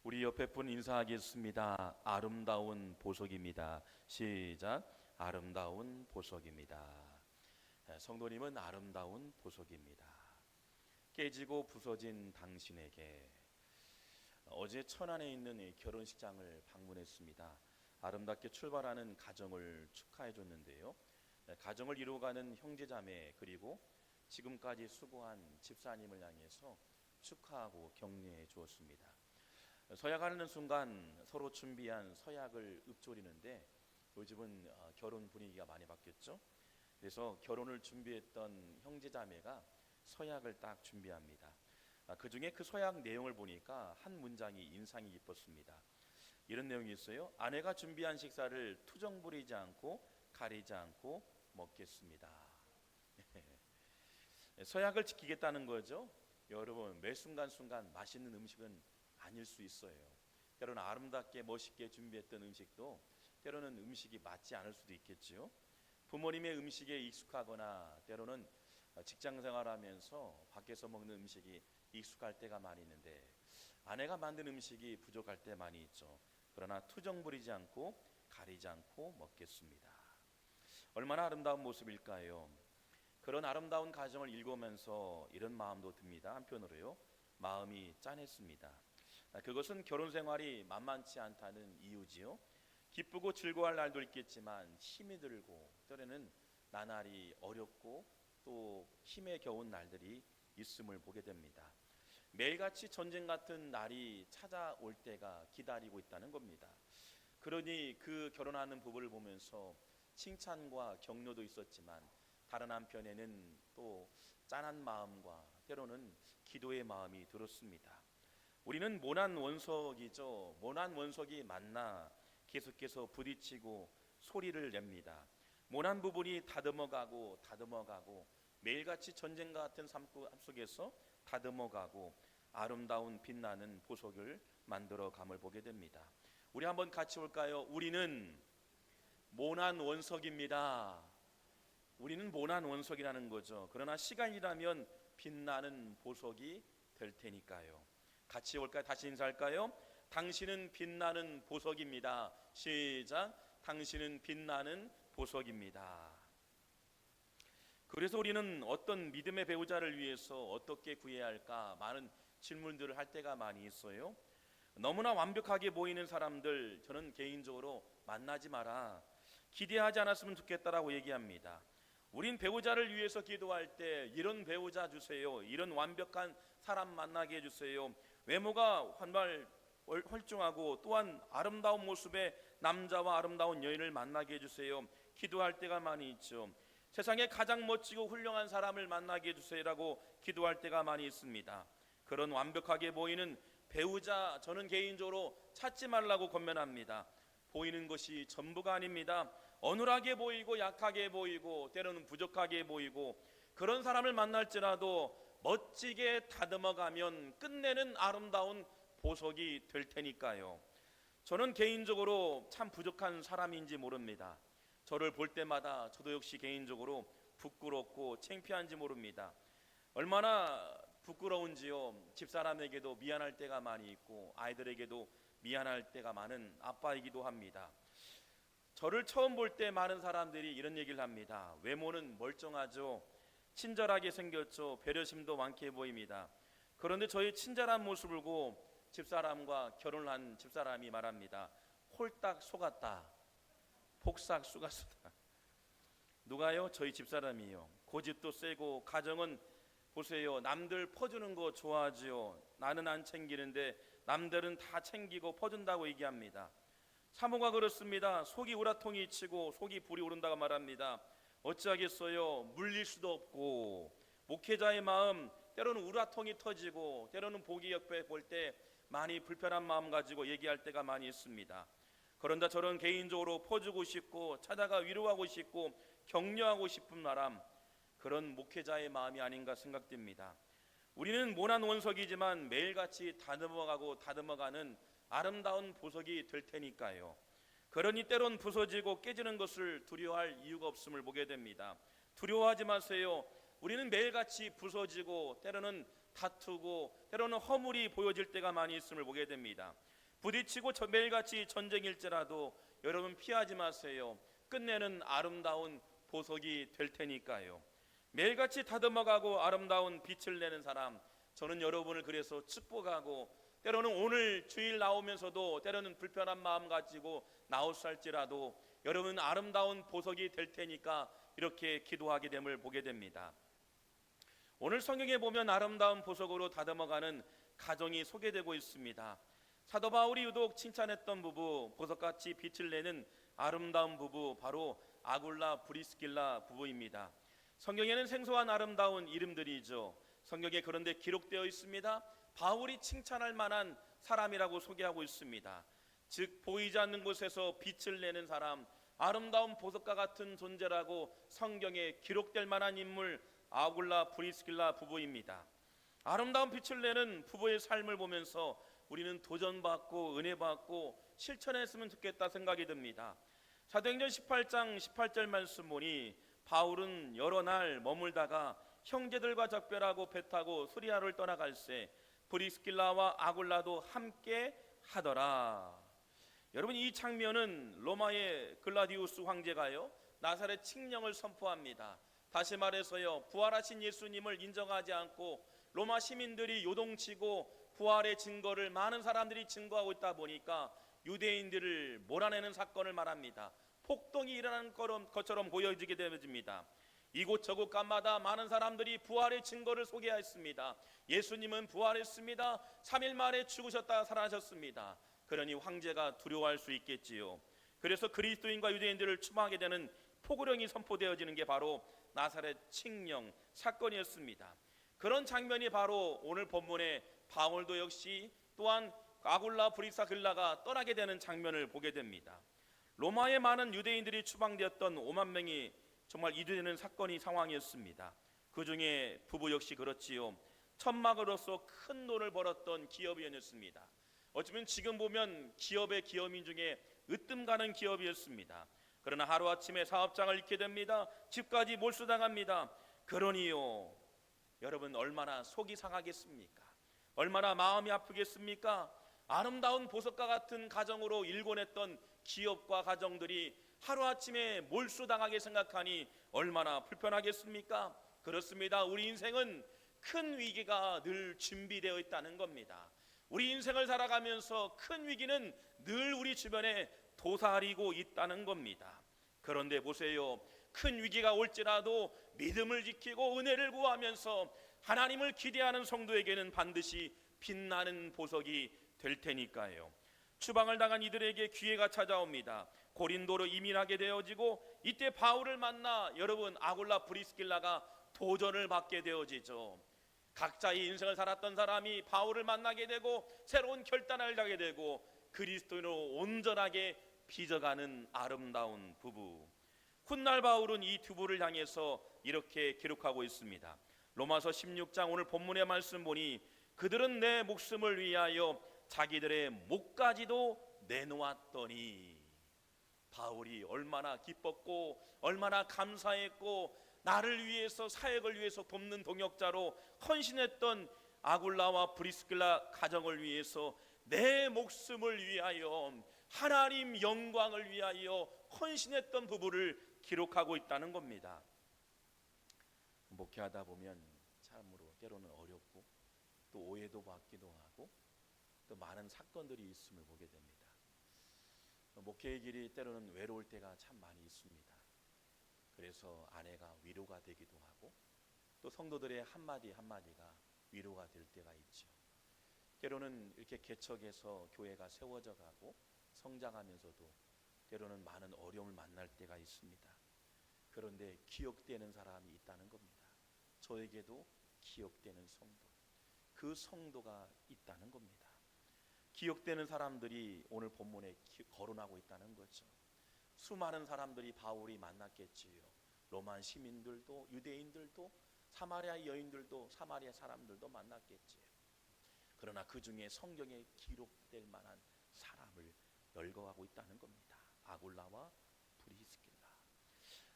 우리 옆에 분 인사하겠습니다. 아름다운 보석입니다. 시작. 아름다운 보석입니다. 성도님은 아름다운 보석입니다. 깨지고 부서진 당신에게. 어제 천안에 있는 이 결혼식장을 방문했습니다. 아름답게 출발하는 가정을 축하해 줬는데요. 가정을 이루어가는 형제자매, 그리고 지금까지 수고한 집사님을 향해서 축하하고 격려해 주었습니다. 서약하는 순간 서로 준비한 서약을 읊조리는데, 요즘은 결혼 분위기가 많이 바뀌었죠. 그래서 결혼을 준비했던 형제자매가 서약을 딱 준비합니다. 그 중에 그 서약 내용을 보니까 한 문장이 인상이 깊었습니다. 이런 내용이 있어요. 아내가 준비한 식사를 투정 부리지 않고 가리지 않고 먹겠습니다. 서약을 지키겠다는 거죠. 여러분, 매 순간순간 맛있는 음식은 아닐 수 있어요. 때로는 아름답게 멋있게 준비했던 음식도 때로는 음식이 맞지 않을 수도 있겠지요. 부모님의 음식에 익숙하거나 때로는 직장 생활하면서 밖에서 먹는 음식이 익숙할 때가 많이 있는데, 아내가 만든 음식이 부족할 때 많이 있죠. 그러나 투정 부리지 않고 가리지 않고 먹겠습니다. 얼마나 아름다운 모습일까요? 그런 아름다운 가정을 읽으면서 이런 마음도 듭니다. 한편으로요, 마음이 짠했습니다. 그것은 결혼 생활이 만만치 않다는 이유지요. 기쁘고 즐거워할 날도 있겠지만 힘이 들고 때로는 나날이 어렵고 또 힘에 겨운 날들이 있음을 보게 됩니다. 매일같이 전쟁 같은 날이 찾아올 때가 기다리고 있다는 겁니다. 그러니 그 결혼하는 부부를 보면서 칭찬과 격려도 있었지만, 다른 한편에는 또 짠한 마음과 때로는 기도의 마음이 들었습니다. 우리는 모난 원석이죠. 모난 원석이 만나 계속해서 부딪히고 소리를 냅니다. 모난 부분이 다듬어가고 매일같이 전쟁과 같은 삶 속에서 다듬어가고 아름다운 빛나는 보석을 만들어감을 보게 됩니다. 우리 한번 같이 볼까요? 우리는 모난 원석입니다. 우리는 모난 원석이라는 거죠. 그러나 시간이라면 빛나는 보석이 될 테니까요. 같이 볼까요? 다시 인사할까요? 당신은 빛나는 보석입니다. 시작. 당신은 빛나는 보석입니다. 그래서 우리는 어떤 믿음의 배우자를 위해서 어떻게 구해야 할까 많은 질문들을 할 때가 많이 있어요. 너무나 완벽하게 보이는 사람들, 저는 개인적으로 만나지 마라, 기대하지 않았으면 좋겠다라고 얘기합니다. 우린 배우자를 위해서 기도할 때 이런 배우자 주세요, 이런 완벽한 사람 만나게 해주세요, 외모가 헐중하고 또한 아름다운 모습의 남자와 아름다운 여인을 만나게 해주세요, 기도할 때가 많이 있죠. 세상에 가장 멋지고 훌륭한 사람을 만나게 해주세요라고 기도할 때가 많이 있습니다. 그런 완벽하게 보이는 배우자, 저는 개인적으로 찾지 말라고 권면합니다. 보이는 것이 전부가 아닙니다. 어눌하게 보이고 약하게 보이고 때로는 부족하게 보이고 그런 사람을 만날지라도 멋지게 다듬어가면 끝내는 아름다운 보석이 될 테니까요. 저는 개인적으로 참 부족한 사람인지 모릅니다. 저를 볼 때마다 저도 역시 개인적으로 부끄럽고 창피한지 모릅니다. 얼마나 부끄러운지요. 집사람에게도 미안할 때가 많이 있고 아이들에게도 미안할 때가 많은 아빠이기도 합니다. 저를 처음 볼 때 많은 사람들이 이런 얘기를 합니다. 외모는 멀쩡하죠, 친절하게 생겼죠, 배려심도 많게 보입니다. 그런데 저의 친절한 모습을 보고 집사람과 결혼을 한 집사람이 말합니다. 홀딱 속았다, 폭삭 쑥았다. 누가요? 저희 집사람이요. 고집도 세고 가정은 보세요, 남들 퍼주는 거 좋아하지요. 나는 안 챙기는데 남들은 다 챙기고 퍼준다고 얘기합니다. 사모가 그렇습니다. 속이 우라통이 치고 속이 불이 오른다고 말합니다. 어찌하겠어요? 물릴 수도 없고 목회자의 마음, 때로는 우라통이 터지고 때로는 보기 옆에 볼 때 많이 불편한 마음 가지고 얘기할 때가 많이 있습니다. 그런데 저는 개인적으로 퍼주고 싶고 찾아가 위로하고 싶고 격려하고 싶은 사람, 그런 목회자의 마음이 아닌가 생각됩니다. 우리는 모난 원석이지만 매일같이 다듬어가는 아름다운 보석이 될 테니까요. 그러니 때론 부서지고 깨지는 것을 두려워할 이유가 없음을 보게 됩니다. 두려워하지 마세요. 우리는 매일같이 부서지고 때로는 다투고 때로는 허물이 보여질 때가 많이 있음을 보게 됩니다. 부딪히고 매일같이 전쟁일지라도 여러분 피하지 마세요. 끝내는 아름다운 보석이 될 테니까요. 매일같이 다듬어가고 아름다운 빛을 내는 사람, 저는 여러분을 그래서 축복하고, 때로는 오늘 주일 나오면서도 때로는 불편한 마음 가지고 나올살지라도 여러분 아름다운 보석이 될 테니까 이렇게 기도하게 됨을 보게 됩니다. 오늘 성경에 보면 아름다운 보석으로 다듬어가는 가정이 소개되고 있습니다. 사도 바울이 유독 칭찬했던 부부, 보석같이 빛을 내는 아름다운 부부, 바로 아굴라 브리스길라 부부입니다. 성경에는 생소한 아름다운 이름들이죠. 성경에 그런데 기록되어 있습니다. 바울이 칭찬할 만한 사람이라고 소개하고 있습니다. 즉 보이지 않는 곳에서 빛을 내는 사람, 아름다운 보석과 같은 존재라고 성경에 기록될 만한 인물, 아굴라 브리스길라 부부입니다. 아름다운 빛을 내는 부부의 삶을 보면서 우리는 도전받고 은혜받고 실천했으면 좋겠다 생각이 듭니다. 사도행전 18장 18절 말씀 보니 바울은 여러 날 머물다가 형제들과 작별하고 배 타고 수리아를 떠나갈새 브리스길라와 아굴라도 함께 하더라. 여러분, 이 장면은 로마의 글라디우스 황제가요 나사렛 칙령을 선포합니다. 다시 말해서요, 부활하신 예수님을 인정하지 않고 로마 시민들이 요동치고 부활의 증거를 많은 사람들이 증거하고 있다 보니까 유대인들을 몰아내는 사건을 말합니다. 폭동이 일어나는 것처럼 보여지게 되어집니다. 이곳저곳 간마다 많은 사람들이 부활의 증거를 소개했습니다. 예수님은 부활했습니다. 3일 만에 죽으셨다 살아나셨습니다. 그러니 황제가 두려워할 수 있겠지요. 그래서 그리스도인과 유대인들을 추방하게 되는 포고령이 선포되어지는 게 바로 나사렛 칙령 사건이었습니다. 그런 장면이 바로 오늘 본문의 바울도 역시 또한 아굴라 브리스길라가 떠나게 되는 장면을 보게 됩니다. 로마의 많은 유대인들이 추방되었던 5만 명이 정말 이르는 사건이 상황이었습니다. 그 중에 부부 역시 그렇지요. 천막으로서 큰 돈을 벌었던 기업인이었습니다. 어쩌면 지금 보면 기업의 기업인 중에 으뜸 가는 기업이었습니다. 그러나 하루아침에 사업장을 잃게 됩니다. 집까지 몰수당합니다. 그러니요, 여러분 얼마나 속이 상하겠습니까? 얼마나 마음이 아프겠습니까? 아름다운 보석과 같은 가정으로 일궈냈던 기업과 가정들이 하루아침에 몰수당하게 생각하니 얼마나 불편하겠습니까? 그렇습니다. 우리 인생은 큰 위기가 늘 준비되어 있다는 겁니다. 우리 인생을 살아가면서 큰 위기는 늘 우리 주변에 도사리고 있다는 겁니다. 그런데 보세요, 큰 위기가 올지라도 믿음을 지키고 은혜를 구하면서 하나님을 기대하는 성도에게는 반드시 빛나는 보석이 될 테니까요. 추방을 당한 이들에게 기회가 찾아옵니다. 고린도로 이민하게 되어지고 이때 바울을 만나 여러분 아굴라 브리스길라가 도전을 받게 되어지죠. 각자의 인생을 살았던 사람이 바울을 만나게 되고 새로운 결단을 하게 되고 그리스도인으로 온전하게 빚어가는 아름다운 부부. 훗날 바울은 이 두 부를 향해서 이렇게 기록하고 있습니다. 로마서 16장 오늘 본문의 말씀 보니 그들은 내 목숨을 위하여 자기들의 목까지도 내놓았더니, 바울이 얼마나 기뻤고 얼마나 감사했고 나를 위해서 사역을 위해서 돕는 동역자로 헌신했던 아굴라와 브리스길라 가정을 위해서 내 목숨을 위하여 하나님 영광을 위하여 헌신했던 부부를 기록하고 있다는 겁니다. 목회하다 보면 참으로 때로는 어렵고 또 오해도 받기도 하고 또 많은 사건들이 있음을 보게 됩니다. 목회의 길이 때로는 외로울 때가 참 많이 있습니다. 그래서 아내가 위로가 되기도 하고 또 성도들의 한마디 한마디가 위로가 될 때가 있죠. 때로는 이렇게 개척해서 교회가 세워져 가고 성장하면서도 때로는 많은 어려움을 만날 때가 있습니다. 그런데 기억되는 사람이 있다는 겁니다. 저에게도 기억되는 성도, 그 성도가 있다는 겁니다. 기억되는 사람들이 오늘 본문에 거론하고 있다는 거죠. 수많은 사람들이 바울이 만났겠지요. 로마 시민들도 유대인들도 사마리아 여인들도 사마리아 사람들도 만났겠지요. 그러나 그 중에 성경에 기록될 만한 사람을 열거하고 있다는 겁니다. 아굴라와 브리스길라,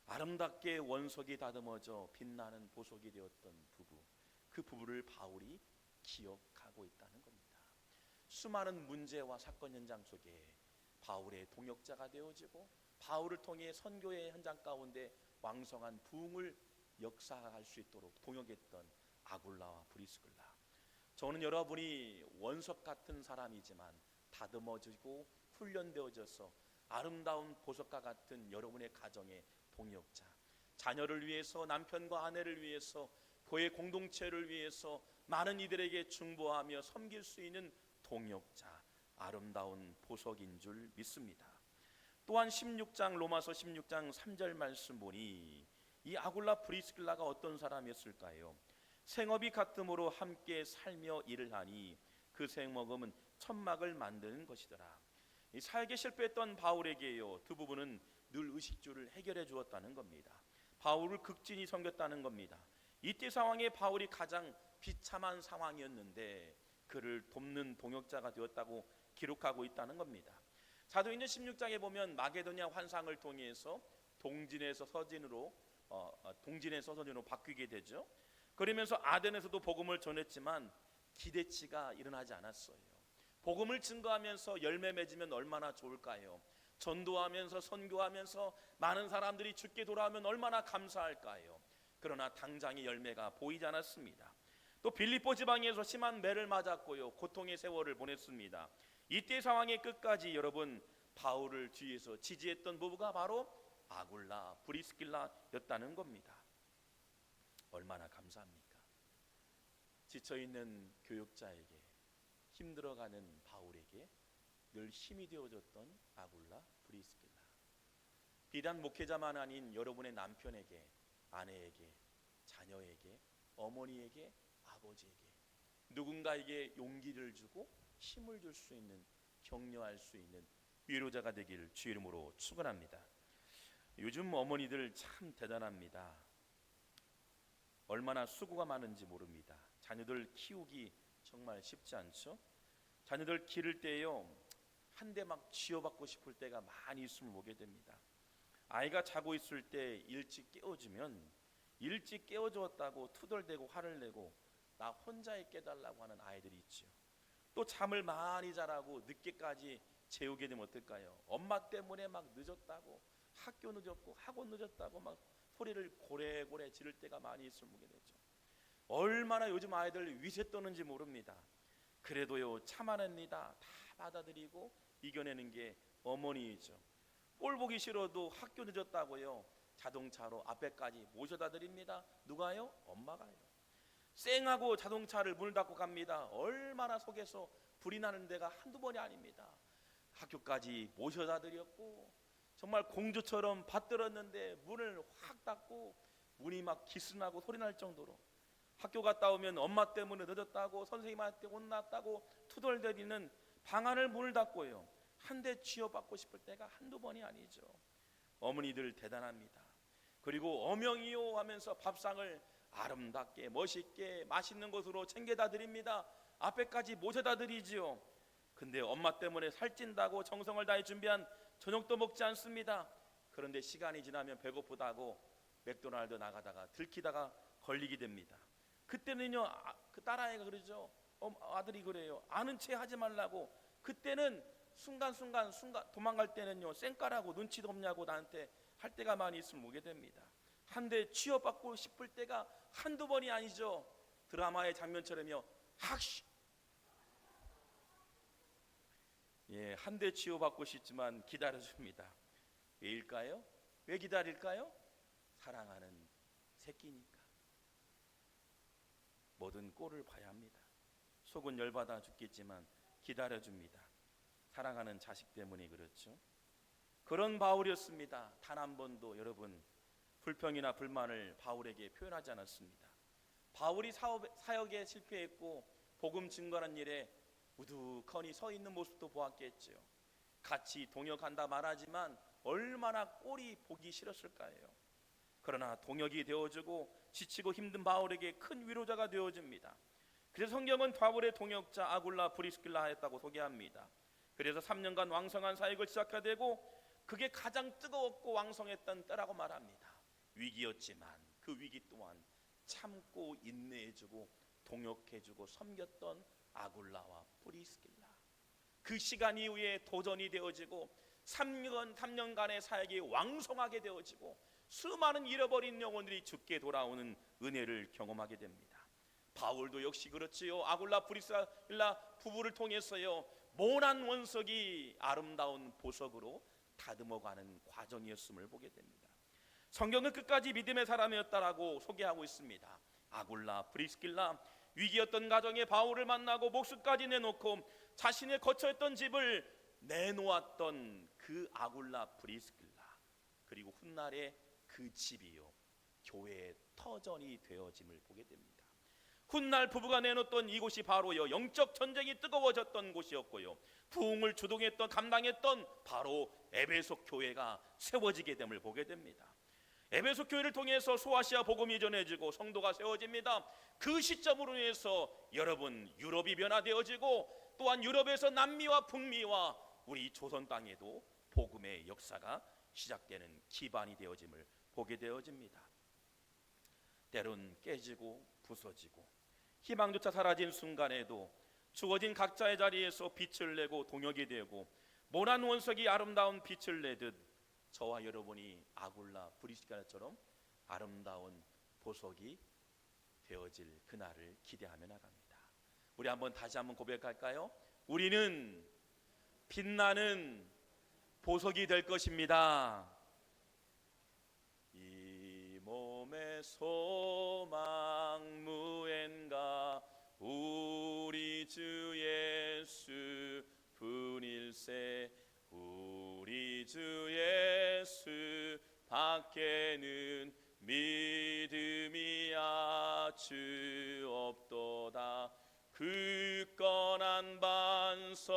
아름답게 원석이 다듬어져 빛나는 보석이 되었던 부부, 그 부부를 바울이 기억하고 있다는 겁니다. 수많은 문제와 사건 현장 속에 바울의 동역자가 되어지고 바울을 통해 선교의 현장 가운데 왕성한 부흥을 역사할 수 있도록 동역했던 아굴라와 브리스길라, 저는 여러분이 원석 같은 사람이지만 다듬어지고 훈련되어져서 아름다운 보석과 같은 여러분의 가정의 동역자, 자녀를 위해서, 남편과 아내를 위해서, 교회 공동체를 위해서 많은 이들에게 중보하며 섬길 수 있는 동역자, 아름다운 보석인 줄 믿습니다. 또한 16장 로마서 16장 3절 말씀 보니 이 아굴라 브리스길라가 어떤 사람이었을까요? 생업이 같음으로 함께 살며 일을 하니 그 생업은 천막을 만드는 것이더라. 이 살게 실패했던 바울에게요, 두 부부는 늘 의식주를 해결해 주었다는 겁니다. 바울을 극진히 섬겼다는 겁니다. 이때 상황에 바울이 가장 비참한 상황이었는데 그를 돕는 동역자가 되었다고 기록하고 있다는 겁니다. 사도행전 16장에 보면 마게도냐 환상을 통해서 동진에서 서진으로 바뀌게 되죠. 그러면서 아덴에서도 복음을 전했지만 기대치가 일어나지 않았어요. 복음을 증거하면서 열매 맺으면 얼마나 좋을까요? 전도하면서 선교하면서 많은 사람들이 주께 돌아오면 얼마나 감사할까요? 그러나 당장의 열매가 보이지 않았습니다. 또 빌립보 지방에서 심한 매를 맞았고요, 고통의 세월을 보냈습니다. 이때 상황의 끝까지 여러분, 바울을 뒤에서 지지했던 부부가 바로 아굴라 브리스길라였다는 겁니다. 얼마나 감사합니까? 지쳐있는 교육자에게, 힘들어가는 바울에게 늘 힘이 되어줬던 아굴라 브리스길라. 비단 목회자만 아닌 여러분의 남편에게, 아내에게, 자녀에게, 어머니에게, 아버지에게 누군가에게 용기를 주고 힘을 줄 수 있는, 격려할 수 있는 위로자가 되길 주 이름으로 축원합니다. 요즘 어머니들 참 대단합니다. 얼마나 수고가 많은지 모릅니다. 자녀들 키우기 정말 쉽지 않죠. 자녀들 기를 때요, 한 대 막 쥐어받고 싶을 때가 많이 있음을 보게 됩니다. 아이가 자고 있을 때 일찍 깨워주면 일찍 깨워주었다고 투덜대고 화를 내고 나 혼자 있게 해달라고 하는 아이들이 있죠. 또 잠을 많이 자라고 늦게까지 재우게 되면 어떨까요? 엄마 때문에 막 늦었다고, 학교 늦었고 학원 늦었다고 막 소리를 고래고래 지를 때가 많이 있을 보게 되죠. 얼마나 요즘 아이들 위세 떠는지 모릅니다. 그래도요, 참아냅니다. 다 받아들이고 이겨내는 게 어머니이죠. 꼴 보기 싫어도 학교 늦었다고요, 자동차로 앞에까지 모셔다 드립니다. 누가요? 엄마가요. 쌩하고 자동차를 문을 닫고 갑니다. 얼마나 속에서 불이 나는 데가 한두 번이 아닙니다. 학교까지 모셔다 드렸고 정말 공주처럼 받들었는데 문을 확 닫고 문이 막 기스나고 소리 날 정도로, 학교 갔다 오면 엄마 때문에 늦었다고, 선생님한테 혼났다고 투덜대리는 방안을 문을 닫고요, 한 대 쥐어받고 싶을 때가 한두 번이 아니죠. 어머니들 대단합니다. 그리고 어명이요 하면서 밥상을 아름답게 멋있게 맛있는 것으로 챙겨다 드립니다. 앞에까지 모셔다 드리지요. 근데 엄마 때문에 살찐다고 정성을 다해 준비한 저녁도 먹지 않습니다. 그런데 시간이 지나면 배고프다고 맥도날드 나가다가 들키다가 걸리게 됩니다. 그때는요, 그 딸아이가 그러죠. 아들이 그래요. 아는 체 하지 말라고. 그때는 순간순간 도망갈 때는요, 쌩까라고 눈치도 없냐고 나한테 할 때가 많이 있으면 오게 됩니다. 한 대 취업받고 싶을 때가 한두 번이 아니죠. 드라마의 장면처럼요, 학시, 예, 한 대 치유받고 싶지만 기다려줍니다. 왜일까요? 왜 기다릴까요? 사랑하는 새끼니까. 뭐든 꼴을 봐야 합니다. 속은 열받아 죽겠지만 기다려줍니다. 사랑하는 자식 때문에 그렇죠. 그런 바울이었습니다. 단 한 번도 여러분 불평이나 불만을 바울에게 표현하지 않았습니다. 바울이 사역에 실패했고 복음 증거하는 일에 우두커니 서 있는 모습도 보았겠죠. 같이 동역한다 말하지만 얼마나 꼴이 보기 싫었을까요? 그러나 동역이 되어주고 지치고 힘든 바울에게 큰 위로자가 되어줍니다. 그래서 성경은 바울의 동역자 아굴라 브리스길라였다고 소개합니다. 그래서 3년간 왕성한 사역을 시작하게 되고 그게 가장 뜨거웠고 왕성했던 때라고 말합니다. 위기였지만 그 위기 또한 참고 인내해주고 동역해주고 섬겼던 아굴라와 프리스길라, 그 시간 이후에 도전이 되어지고 3년간의 사역이 왕성하게 되어지고 수많은 잃어버린 영혼들이 죽게 돌아오는 은혜를 경험하게 됩니다. 바울도 역시 그렇지요. 아굴라 프리스길라 부부를 통해서요, 모난 원석이 아름다운 보석으로 다듬어가는 과정이었음을 보게 됩니다. 성경은 끝까지 믿음의 사람이었다라고 소개하고 있습니다. 아굴라 프리스길라, 위기였던 가정에 바울을 만나고 목숨까지 내놓고 자신의 거처했던 집을 내놓았던 그 아굴라 프리스길라, 그리고 훗날에 그 집이요 교회의 터전이 되어짐을 보게 됩니다. 훗날 부부가 내놓던 이곳이 바로요 영적 전쟁이 뜨거워졌던 곳이었고요, 부흥을 주동했던 감당했던 바로 에베소 교회가 세워지게 됨을 보게 됩니다. 에베소 교회를 통해서 소아시아 복음이 전해지고 성도가 세워집니다. 그 시점으로 인해서 여러분 유럽이 변화되어지고 또한 유럽에서 남미와 북미와 우리 조선 땅에도 복음의 역사가 시작되는 기반이 되어짐을 보게 되어집니다. 때론 깨지고 부서지고 희망조차 사라진 순간에도 주어진 각자의 자리에서 빛을 내고 동역이 되고 모난 원석이 아름다운 빛을 내듯 저와 여러분이 아굴라 브리스길라처럼 아름다운 보석이 되어질 그날을 기대하며 나갑니다. 우리 다시 한번 고백할까요? 우리는 빛나는 보석이 될 것입니다. 이 몸의 소망 무엔가 우리 주 예수 분일세, 우리 주 예수 밖에는 믿음이 아주 없도다. 굳건한 반석이시니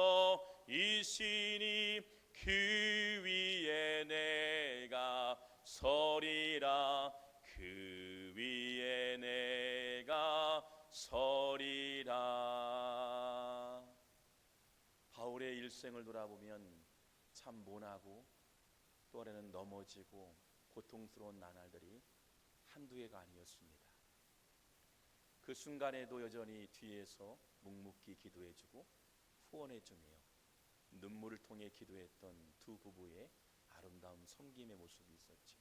그 위에 내가 서리라, 그 위에 내가 서리라. 바울의 일생을 돌아보면 참 모나고 또 오래는 넘어지고 고통스러운 나날들이 한두 해가 아니었습니다. 그 순간에도 여전히 뒤에서 묵묵히 기도해주고 후원해주며 눈물을 통해 기도했던 두 부부의 아름다운 섬김의 모습이 있었죠.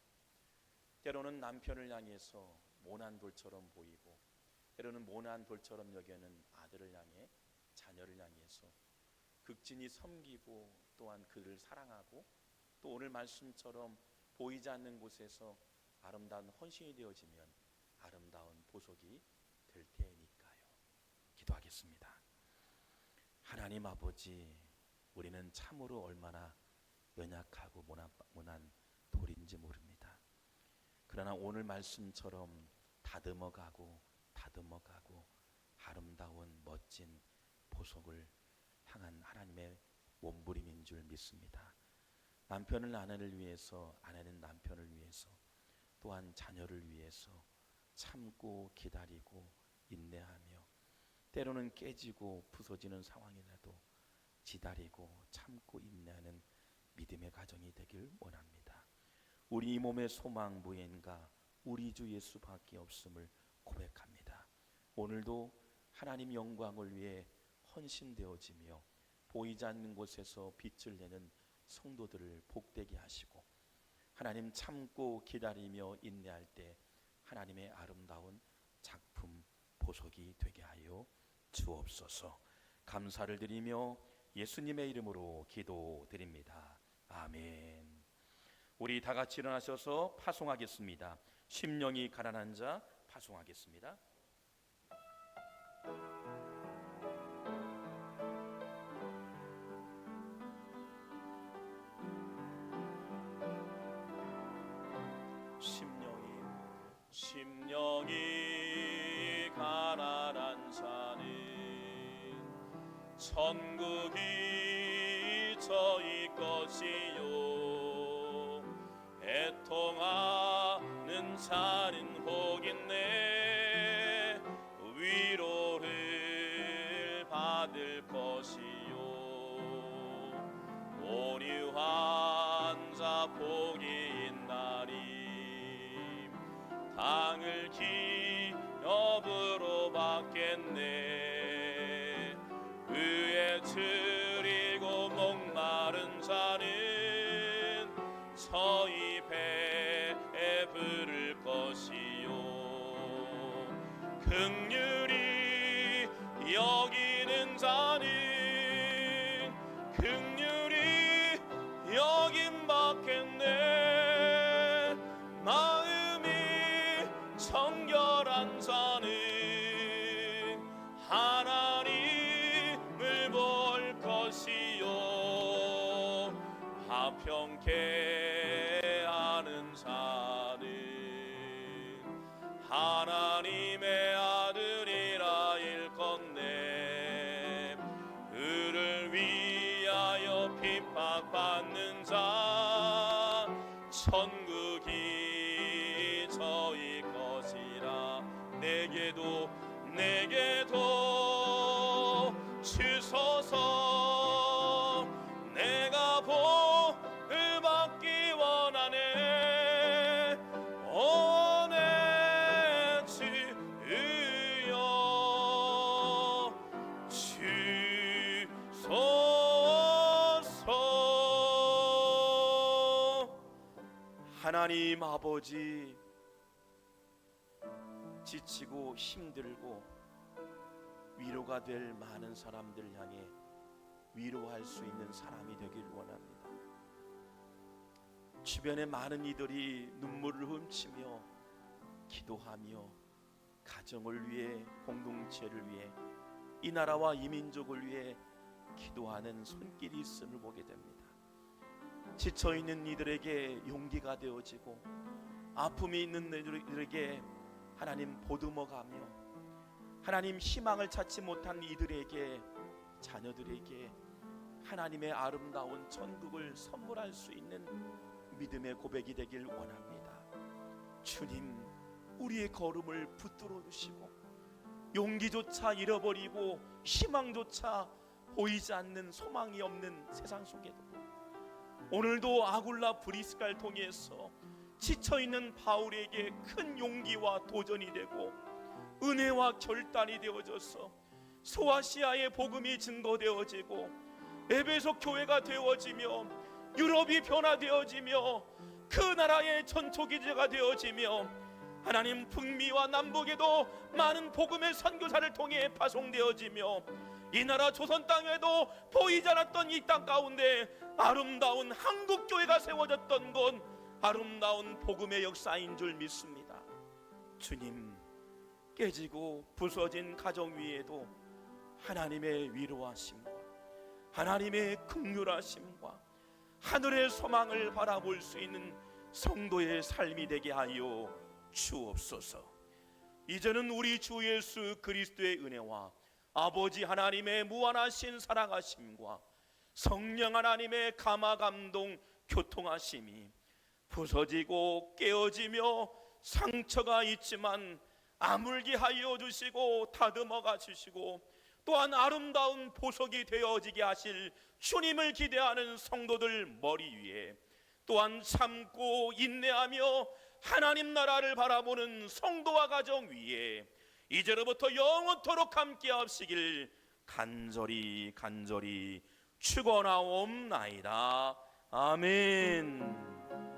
때로는 남편을 향해서 모난 돌처럼 보이고 때로는 모난 돌처럼 여기는 아들을 향해 자녀를 향해서 극진히 섬기고 또한 그를 사랑하고 또 오늘 말씀처럼 보이지 않는 곳에서 아름다운 헌신이 되어지면 아름다운 보석이 될 테니까요. 기도하겠습니다. 하나님 아버지, 우리는 참으로 얼마나 연약하고 모난 돌인지 모릅니다. 그러나 오늘 말씀처럼 다듬어가고 아름다운 멋진 보석을 향한 하나님의 몸부림인 줄 믿습니다. 남편은 아내를 위해서, 아내는 남편을 위해서, 또한 자녀를 위해서 참고 기다리고 인내하며 때로는 깨지고 부서지는 상황이라도 기다리고 참고 인내하는 믿음의 가정이 되길 원합니다. 우리 이 몸의 소망 무엔가 우리 주 예수밖에 없음을 고백합니다. 오늘도 하나님 영광을 위해 헌신되어지며 보이지 않는 곳에서 빛을 내는 성도들을 복되게 하시고 하나님 참고 기다리며 인내할 때 하나님의 아름다운 작품 보석이 되게 하여 주옵소서. 감사를 드리며 예수님의 이름으로 기도드립니다. 아멘. 우리 다 같이 일어나셔서 파송하겠습니다. 심령이 가난한 자 파송하겠습니다. 심령이 가난한 자는 천국이 저희 것이요, 애통하는 자는 복 있네 위로를 받을 것이요, 온유한 자 복이 있나니 당을 기업으로 받겠네 긍휼히 여기는 자는 긍휼히 여김 받겠네. 마음이 정결한 자는 하나님을 볼 것이요 화평케 하는 자는 하나님의 아들이라 일컫네. 그를 위하여 핍박받는 자 천국이 저희 것이라. 내게도 주소서. 내가 복을 받기 원하네. 오네 주여 주소서. 하나님 아버지, 지치고 힘들고 위로가 될 많은 사람들 향해 위로할 수 있는 사람이 되길 원합니다. 주변에 많은 이들이 눈물을 훔치며 기도하며 가정을 위해, 공동체를 위해, 이 나라와 이 민족을 위해 기도하는 손길이 있음을 보게 됩니다. 지쳐있는 이들에게 용기가 되어지고 아픔이 있는 이들에게 하나님 보듬어가며 하나님 희망을 찾지 못한 이들에게, 자녀들에게 하나님의 아름다운 천국을 선물할 수 있는 믿음의 고백이 되길 원합니다. 주님, 우리의 걸음을 붙들어 주시고 용기조차 잃어버리고 희망조차 보이지 않는 소망이 없는 세상 속에도 오늘도 아굴라 브리스가를 통해서 지쳐있는 바울에게 큰 용기와 도전이 되고 은혜와 결단이 되어져서 소아시아의 복음이 증거되어지고 에베소 교회가 되어지며 유럽이 변화되어지며 그 나라의 전초기지가 되어지며 하나님 북미와 남북에도 많은 복음의 선교사를 통해 파송되어지며 이 나라 조선 땅에도 보이지 않았던 이 땅 가운데 아름다운 한국교회가 세워졌던 건 아름다운 복음의 역사인 줄 믿습니다. 주님, 깨지고 부서진 가정 위에도 하나님의 위로하심과 하나님의 긍휼하심과 하늘의 소망을 바라볼 수 있는 성도의 삶이 되게 하여 주옵소서. 이제는 우리 주 예수 그리스도의 은혜와 아버지 하나님의 무한하신 사랑하심과 성령 하나님의 감화 감동 교통하심이 부서지고 깨어지며 상처가 있지만 아물게 하여 주시고 다듬어가 주시고 또한 아름다운 보석이 되어지게 하실 주님을 기대하는 성도들 머리 위에, 또한 참고 인내하며 하나님 나라를 바라보는 성도와 가정 위에 이제로부터 영원토록 함께 하시길 간절히 축원하옵나이다. 아멘.